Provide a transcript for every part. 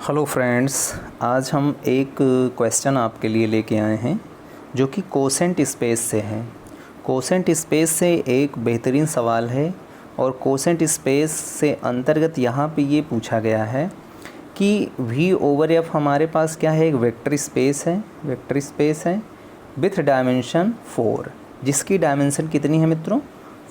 Hello friends, आज हम एक क्वेश्चन आपके लिए लेके आए हैं जो कि कोसेंट स्पेस से है। कोसेंट स्पेस से एक बेहतरीन सवाल है और कोसेंट स्पेस से अंतर्गत यहाँ पे ये पूछा गया है कि V ओवर F हमारे पास क्या है, एक वेक्टर स्पेस है विथ डायमेंशन 4, जिसकी डायमेंशन कितनी है मित्रों,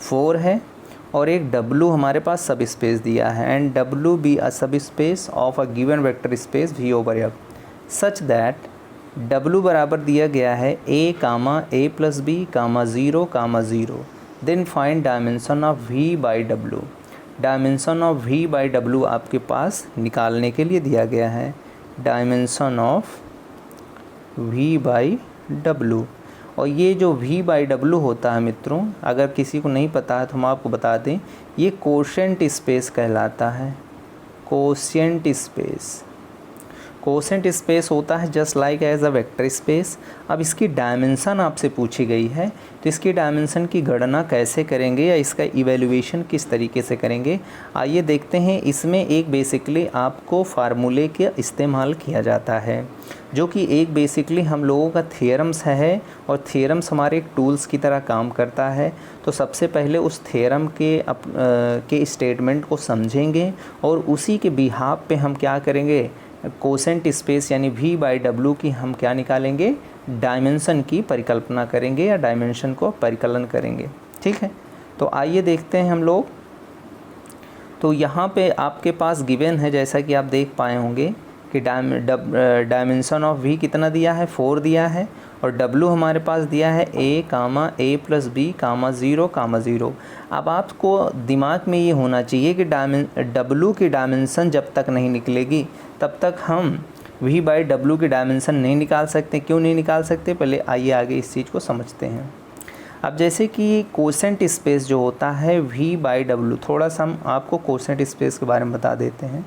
4 है। और एक W हमारे पास सब स्पेस दिया है and W be a subspace of a given vector space V over F such that W बराबर दिया गया है A plus B 0 0। Then find dimension of V by W। Dimension of V by W आपके पास निकालने के लिए दिया गया है। Dimension of V by W, और ये जो V बाई W होता है मित्रों, अगर किसी को नहीं पता है तो हम आपको बता दें, ये कोशेंट स्पेस कहलाता है। कोशेंट स्पेस होता है just like as a vector space. अब इसकी डायमेंशन आपसे पूछी गई है तो इसकी डायमेंशन की गणना कैसे करेंगे या इसका इवैल्यूएशन किस तरीके से करेंगे, आइए देखते हैं। इसमें एक बेसिकली आपको फार्मूले के इस्तेमाल किया जाता है जो कि एक बेसिकली हम लोगों का थियरम्स है और थियरम्स हमारे एक टूल्स की तरह काम करता है। तो सबसे पहले उस थियरम के स्टेटमेंट को समझेंगे और उसी के बिहाफ पे हम क्या करेंगे, कोसेंट स्पेस यानी V बाई W की हम क्या निकालेंगे, डायमेंशन की परिकल्पना करेंगे या डायमेंशन को परिकलन करेंगे। ठीक है, तो आइए देखते हैं हम लोग। तो यहाँ पे आपके पास गिवन है, जैसा कि आप देख पाए होंगे कि डायमेंशन ऑफ V कितना दिया है, 4 दिया है, और W हमारे पास दिया है A प्लस B 0 0। अब आपको दिमाग में ये होना चाहिए कि W की डायमेंशन जब तक नहीं निकलेगी तब तक हम V बाई W की डायमेंशन नहीं निकाल सकते। क्यों नहीं निकाल सकते, पहले आइए आगे इस चीज़ को समझते हैं। अब जैसे कि कोसेंट स्पेस जो होता है V बाई W, थोड़ा सा हम आपको कोसेंट स्पेस के बारे में बता देते हैं।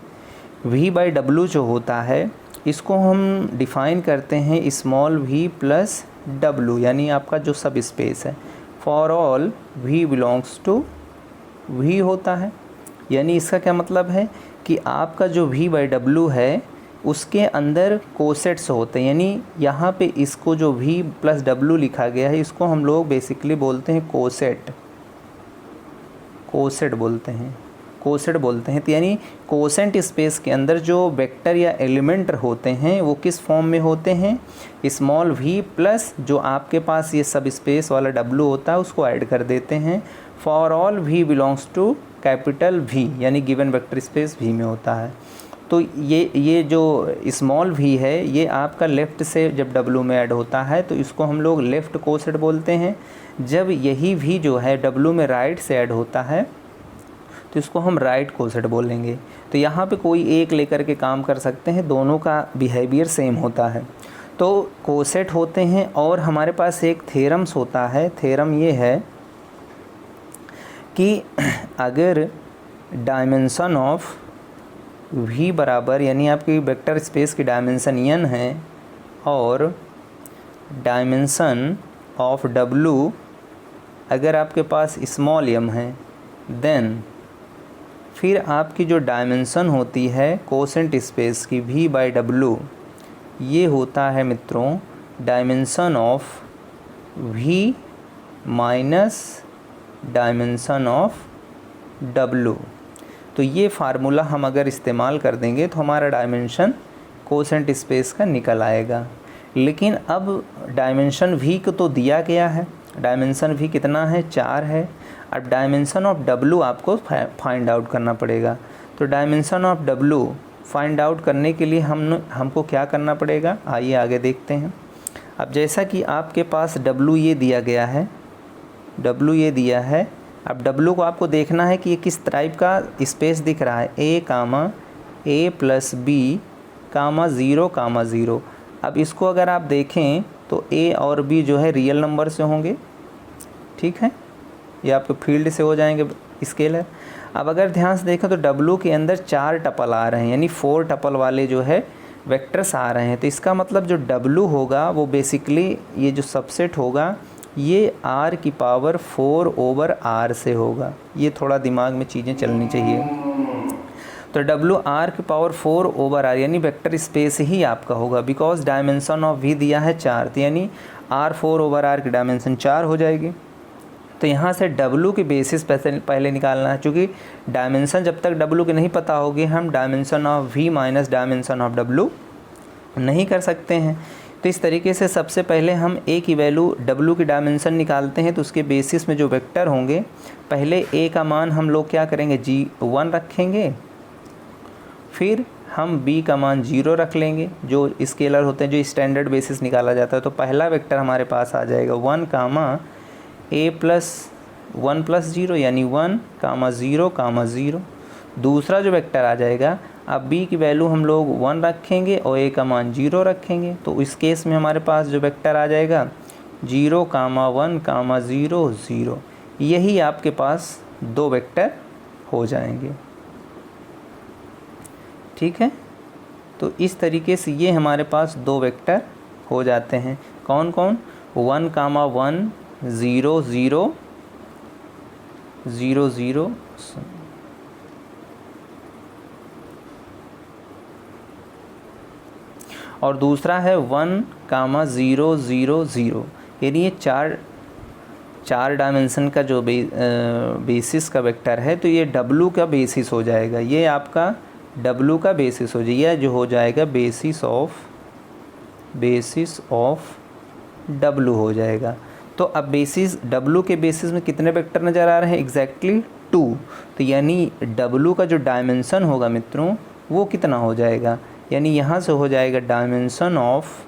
V बाई W जो होता है इसको हम डिफ़ाइन करते हैं स्मॉल v प्लस W, यानी आपका जो सब स्पेस है for all V belongs to V होता है। यानी इसका क्या मतलब है कि आपका जो V बाई W है उसके अंदर कोसेट्स होते हैं, यानी यहाँ पे इसको जो V प्लस W लिखा गया है इसको हम लोग बेसिकली बोलते हैं कोसेट बोलते हैं। तो यानी कोसेंट स्पेस के अंदर जो वेक्टर या एलिमेंट होते हैं वो किस फॉर्म में होते हैं, स्मॉल v प्लस जो आपके पास ये सब स्पेस वाला W होता है उसको ऐड कर देते हैं। For all v belongs to capital V, यानी गिवन वेक्टर स्पेस V में होता है। तो ये जो स्मॉल v है ये आपका लेफ़्ट से जब W में ऐड होता है तो इसको हम लोग लेफ़्ट कोसेट बोलते हैं। जब यही v जो है W में राइट से ऐड होता है तो इसको हम राइट कोसेट बोलेंगे। तो यहाँ पे कोई एक लेकर के काम कर सकते हैं, दोनों का बिहेवियर सेम होता है। तो कोसेट होते हैं और हमारे पास एक थ्योरम्स होता है। थ्योरम ये है कि अगर डायमेंशन ऑफ V बराबर, यानी आपकी वेक्टर स्पेस की डायमेंशन n है और डायमेंशन ऑफ W अगर आपके पास स्मॉल m है, देन फिर आपकी जो डायमेंशन होती है कोसेंट स्पेस की V बाई W, ये होता है मित्रों dimension of V minus dimension of W। तो ये फार्मूला हम अगर इस्तेमाल कर देंगे तो हमारा डायमेंशन कोसेंट स्पेस का निकल आएगा। लेकिन अब डायमेंशन V को तो दिया गया है, डायमेंशन V कितना है, 4 है। अब डायमेंशन ऑफ W आपको फाइंड आउट करना पड़ेगा। तो dimension of W find out करने के लिए हमको क्या करना पड़ेगा, आइए आगे देखते हैं। अब जैसा कि आपके पास W ये दिया गया है, अब W को आपको देखना है कि ये किस टाइप का स्पेस दिख रहा है, A प्लस B 0 0। अब इसको अगर आप देखें तो A और B जो है रियल नंबर से होंगे, ठीक है, ये आपके फील्ड से हो जाएंगे स्केलर। अब अगर ध्यान से देखें तो W के अंदर 4 टपल आ रहे हैं, यानी 4 टपल वाले जो है वेक्टर्स आ रहे हैं। तो इसका मतलब जो W होगा वो बेसिकली ये जो सबसेट होगा ये R की पावर 4 ओवर R से होगा। ये थोड़ा दिमाग में चीज़ें चलनी चाहिए। तो डब्ल्यू आर की पावर 4 ओवर आर यानी वेक्टर स्पेस ही आपका होगा, बिकॉज डायमेंशन ऑफ वी दिया है 4, तो यानी आर 4 ओवर आर की डायमेंशन 4 हो जाएगी। तो यहाँ से W की बेसिस पहले निकालना है, क्योंकि डायमेंशन जब तक W की नहीं पता होगी हम dimension of V minus dimension of W नहीं कर सकते हैं। तो इस तरीके से सबसे पहले हम A की वैल्यू W की डायमेंशन निकालते हैं, तो उसके बेसिस में जो वेक्टर होंगे, पहले A का मान हम लोग क्या करेंगे G1 रखेंगे, फिर हम B का मान 0 रख लेंगे, जो स्केलर होते हैं जो स्टैंडर्ड बेसिस निकाला जाता है। तो पहला वेक्टर हमारे पास आ जाएगा 1 कामा A प्लस 1 प्लस 0 यानी 1 कामा 0 कामा 0। दूसरा जो वेक्टर आ जाएगा, अब B की वैल्यू हम लोग 1 रखेंगे और A का मान 0 रखेंगे, तो इस केस में हमारे पास जो वेक्टर आ जाएगा 0 कामा 1 कामा 0 0। यही आपके पास 2 वेक्टर हो जाएंगे। ठीक है, तो इस तरीके से ये हमारे पास 2 वेक्टर हो जाते हैं। कौन कौन? 1 कामा 1 0 0 0 0 और दूसरा है 1 कामा 0 0 0, यानी ये चार डायमेंशन का जो बेसिस का वेक्टर है, तो ये W का बेसिस हो जाएगा, ये आपका W का बेसिस हो जाएगा, जो हो जाएगा बेसिस ऑफ W हो जाएगा। तो अब बेसिस W के बेसिस में कितने वेक्टर नज़र आ रहे हैं? एग्जैक्टली 2। तो यानी W का जो डायमेंशन होगा मित्रों वो कितना हो जाएगा, यानी यहाँ से हो जाएगा डायमेंशन ऑफ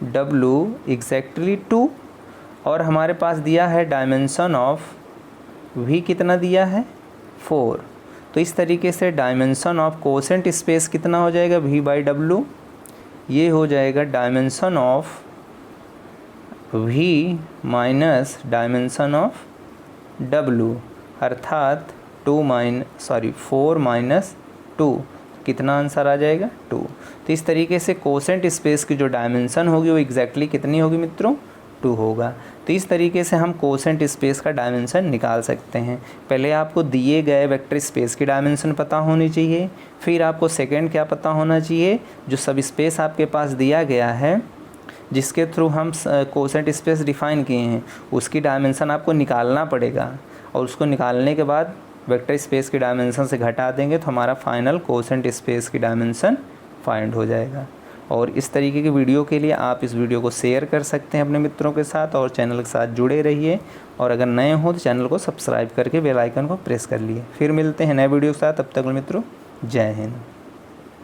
W एग्जैक्टली 2, और हमारे पास दिया है डायमेंशन ऑफ V कितना दिया है 4। तो इस तरीके से डायमेंशन ऑफ कोसेंट स्पेस कितना हो जाएगा V बाई W, ये हो जाएगा dimension of V minus dimension of W, अर्थात 4 माइनस 2, कितना आंसर आ जाएगा 2। तो इस तरीके से कोसेंट स्पेस की जो डायमेंशन होगी वो एग्जैक्टली कितनी होगी मित्रों? 2 होगा। तो इस तरीके से हम कोसेंट स्पेस का डायमेंशन निकाल सकते हैं। पहले आपको दिए गए वेक्टर स्पेस की डायमेंशन पता होनी चाहिए, फिर आपको सेकंड क्या पता होना चाहिए, जो सब स्पेस आपके पास दिया गया है जिसके थ्रू हम कोसेंट स्पेस डिफ़ाइन किए हैं उसकी डायमेंशन आपको निकालना पड़ेगा, और उसको निकालने के बाद वेक्टर स्पेस की डायमेंशन से घटा देंगे तो हमारा फाइनल कोसेंट स्पेस की डायमेंशन फाइंड हो जाएगा। और इस तरीके की वीडियो के लिए आप इस वीडियो को शेयर कर सकते हैं अपने मित्रों के साथ, और चैनल के साथ जुड़े रहिए, और अगर नए हो तो चैनल को सब्सक्राइब करके बेल आइकन को प्रेस कर लिए। फिर मिलते हैं नए वीडियो के साथ, तब तक मित्रों जय हिंद।